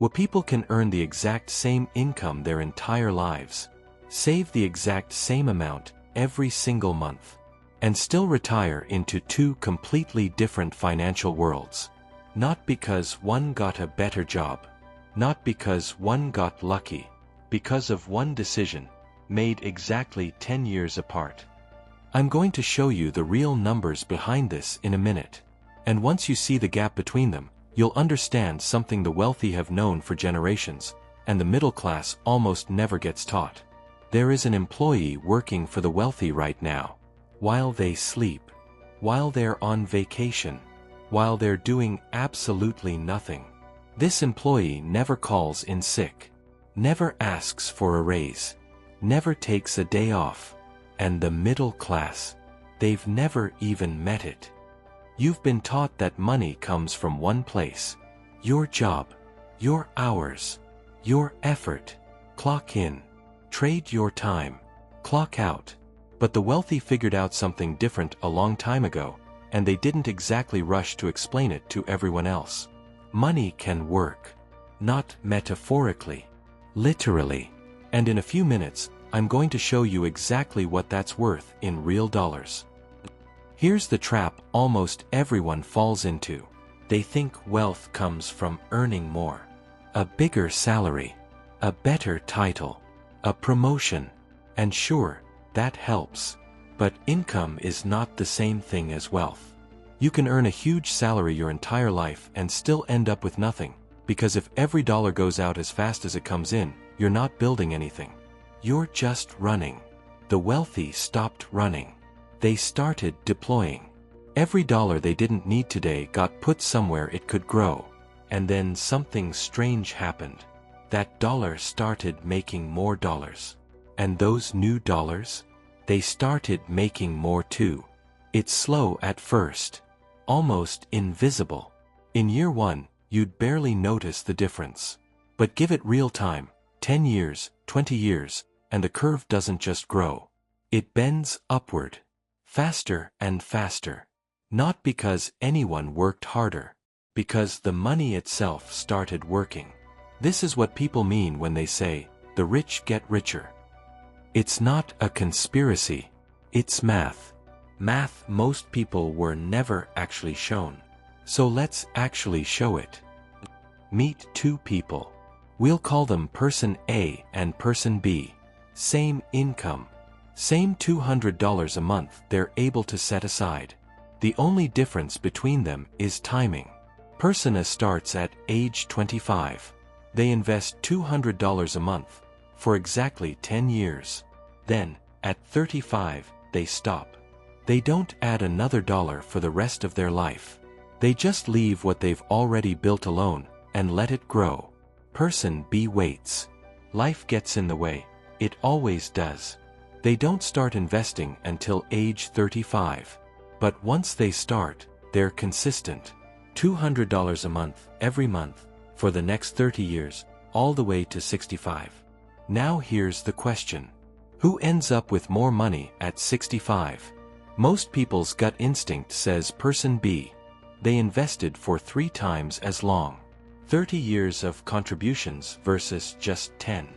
Where people can earn the exact same income their entire lives, save the exact same amount every single month, and still retire into two completely different financial worlds. Not because one got a better job, not because one got lucky, because of one decision, made exactly 10 years apart. I'm going to show you the real numbers behind this in a minute. And once you see the gap between them, you'll understand something the wealthy have known for generations, and the middle class almost never gets taught. There is an employee working for the wealthy right now, while they sleep, while they're on vacation, while they're doing absolutely nothing. This employee never calls in sick, never asks for a raise, never takes a day off. And the middle class, they've never even met it. You've been taught that money comes from one place: your job, your hours, your effort. Clock in, trade your time, clock out. But the wealthy figured out something different a long time ago, and they didn't exactly rush to explain it to everyone else. Money can work. Not metaphorically, literally. And in a few minutes, I'm going to show you exactly what that's worth in real dollars. Here's the trap almost everyone falls into. They think wealth comes from earning more. A bigger salary, a better title, a promotion. And sure, that helps. But income is not the same thing as wealth. You can earn a huge salary your entire life and still end up with nothing, because if every dollar goes out as fast as it comes in, you're not building anything. You're just running. The wealthy stopped running. They started deploying. Every dollar they didn't need today got put somewhere it could grow. And then something strange happened. That dollar started making more dollars. And those new dollars? They started making more too. It's slow at first. Almost invisible. In year one, you'd barely notice the difference. But give it real time, 10 years, 20 years, and the curve doesn't just grow. It bends upward, faster and faster. Not because anyone worked harder, because the money itself started working. This is what people mean when they say, the rich get richer. It's not a conspiracy, it's math. Math most people were never actually shown. So let's actually show it. Meet two people. We'll call them person A and person B. Same income, same $200 a month they're able to set aside. The only difference between them is timing. Person A starts at age 25. They invest $200 a month for exactly 10 years. Then, at 35, they stop. They don't add another dollar for the rest of their life. They just leave what they've already built alone and let it grow. Person B waits. Life gets in the way. It always does. They don't start investing until age 35. But once they start, they're consistent. $200 a month, every month, for the next 30 years, all the way to 65. Now here's the question. Who ends up with more money at 65? Most people's gut instinct says person B. They invested for 3 times as long. 30 years of contributions versus just 10.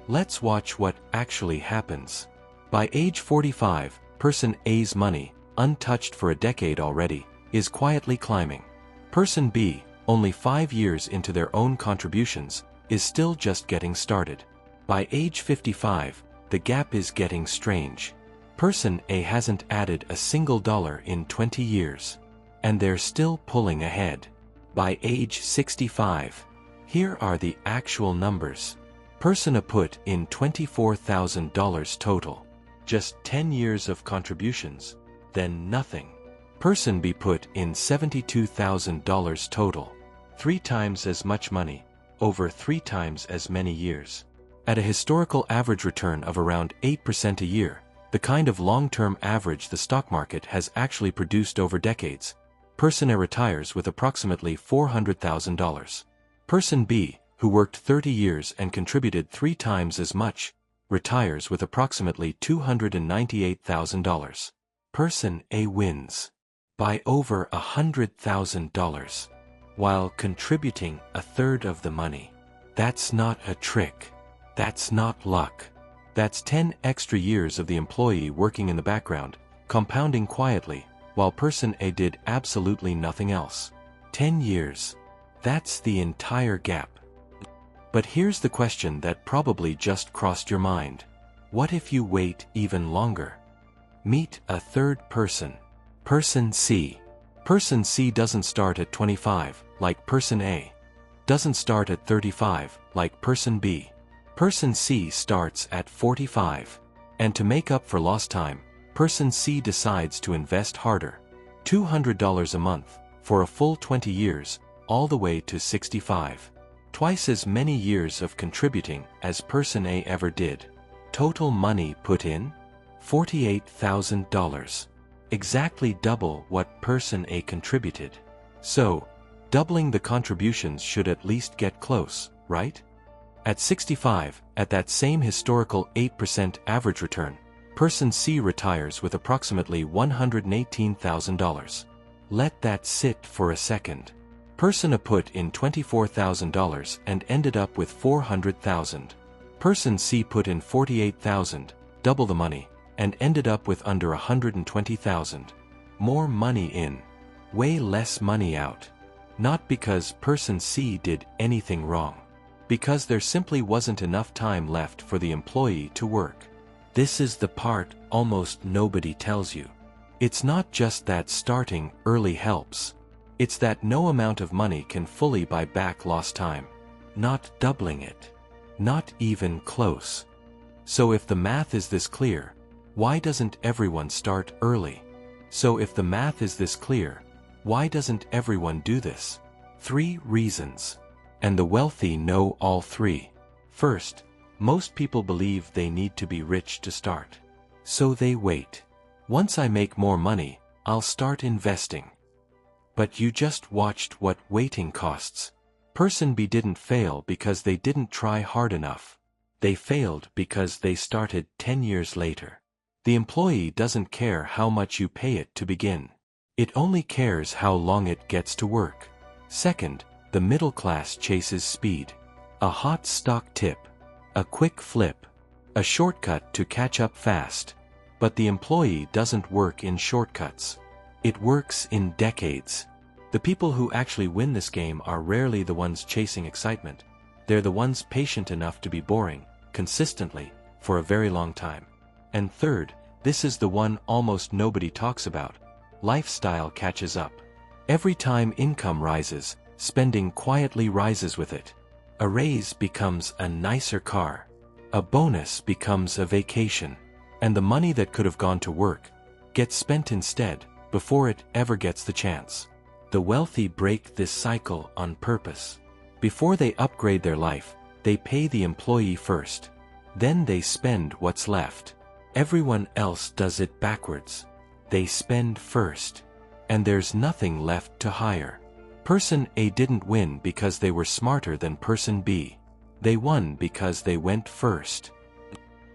Let's watch what actually happens. By age 45, person A's money, untouched for a decade already, is quietly climbing. Person B, only 5 years into their own contributions, is still just getting started. By age 55, the gap is getting strange. Person A hasn't added a single dollar in 20 years. And they're still pulling ahead. By age 65, here are the actual numbers. Person A put in $24,000 total. Just 10 years of contributions, then nothing. Person B put in $72,000 total. 3 times as much money, over 3 times as many years. At a historical average return of around 8% a year, the kind of long-term average the stock market has actually produced over decades, Person A retires with approximately $400,000. Person B, who worked 30 years and contributed 3 times as much, retires with approximately $298,000. Person A wins by over $100,000. while contributing a third of the money. That's not a trick. That's not luck. That's 10 extra years of the employee working in the background, compounding quietly, while person A did absolutely nothing else. 10 years. That's the entire gap. But here's the question that probably just crossed your mind. What if you wait even longer? Meet a third person. Person C. Person C doesn't start at 25, like person A. Doesn't start at 35, like person B. Person C starts at 45. And to make up for lost time, person C decides to invest harder. $200 a month, for a full 20 years, all the way to 65. Twice as many years of contributing as person A ever did. Total money put in? $48,000. Exactly double what person A contributed. So, doubling the contributions should at least get close, right? At 65, at that same historical 8% average return, person C retires with approximately $118,000. Let that sit for a second. Person A put in $24,000 and ended up with $400,000. Person C put in $48,000, double the money, and ended up with under $120,000. More money in, way less money out. Not because person C did anything wrong. Because there simply wasn't enough time left for the employee to work. This is the part almost nobody tells you. It's not just that starting early helps. It's that no amount of money can fully buy back lost time. Not doubling it. Not even close. So if the math is this clear, why doesn't everyone start early? So if the math is this clear, why doesn't everyone do this? 3 reasons. And the wealthy know all 3. First, most people believe they need to be rich to start. So they wait. Once I make more money, I'll start investing. But you just watched what waiting costs. Person B didn't fail because they didn't try hard enough. They failed because they started 10 years later. The employee doesn't care how much you pay it to begin. It only cares how long it gets to work. Second, the middle class chases speed. A hot stock tip. A quick flip. A shortcut to catch up fast. But the employee doesn't work in shortcuts. It works in decades. The people who actually win this game are rarely the ones chasing excitement. They're the ones patient enough to be boring, consistently, for a very long time. And third, this is the one almost nobody talks about. Lifestyle catches up. Every time income rises, spending quietly rises with it. A raise becomes a nicer car. A bonus becomes a vacation. And the money that could have gone to work gets spent instead, before it ever gets the chance. The wealthy break this cycle on purpose. Before they upgrade their life, they pay the employee first. Then they spend what's left. Everyone else does it backwards. They spend first. And there's nothing left to hire. Person A didn't win because they were smarter than person B. They won because they went first.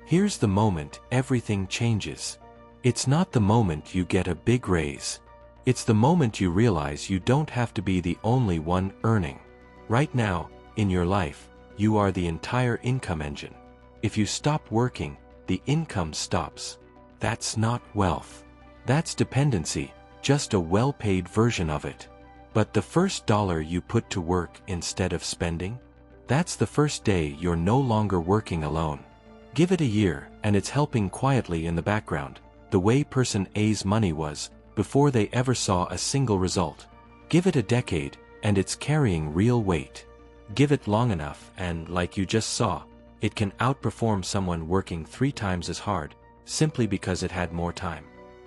Here's the moment everything changes. It's not the moment you get a big raise. It's the moment you realize you don't have to be the only one earning. Right now, in your life, you are the entire income engine. If you stop working, the income stops. That's not wealth. That's dependency, just a well-paid version of it. But the first dollar you put to work instead of spending? That's the first day you're no longer working alone. Give it a year, and it's helping quietly in the background, the way person A's money was, before they ever saw a single result. Give it a decade, and it's carrying real weight. Give it long enough, and like you just saw, it can outperform someone working 3 times as hard, simply because it had more time.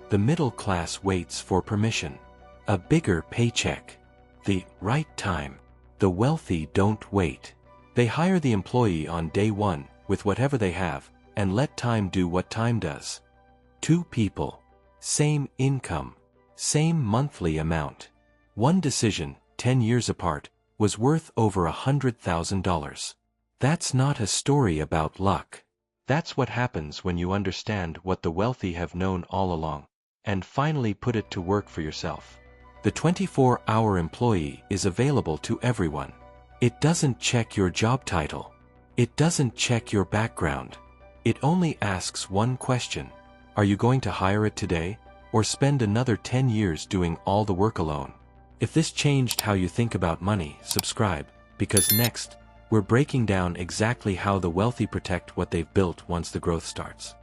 The middle class waits for permission. A bigger paycheck. The right time. The wealthy don't wait. They hire the employee on day 1, with whatever they have, and let time do what time does. 2 people. Same income. Same monthly amount. One decision, 10 years apart, was worth over $100,000. That's not a story about luck. That's what happens when you understand what the wealthy have known all along, and finally put it to work for yourself. The 24-hour employee is available to everyone. It doesn't check your job title. It doesn't check your background. It only asks one question. Are you going to hire it today, or spend another 10 years doing all the work alone? If this changed how you think about money, subscribe, because next, we're breaking down exactly how the wealthy protect what they've built once the growth starts.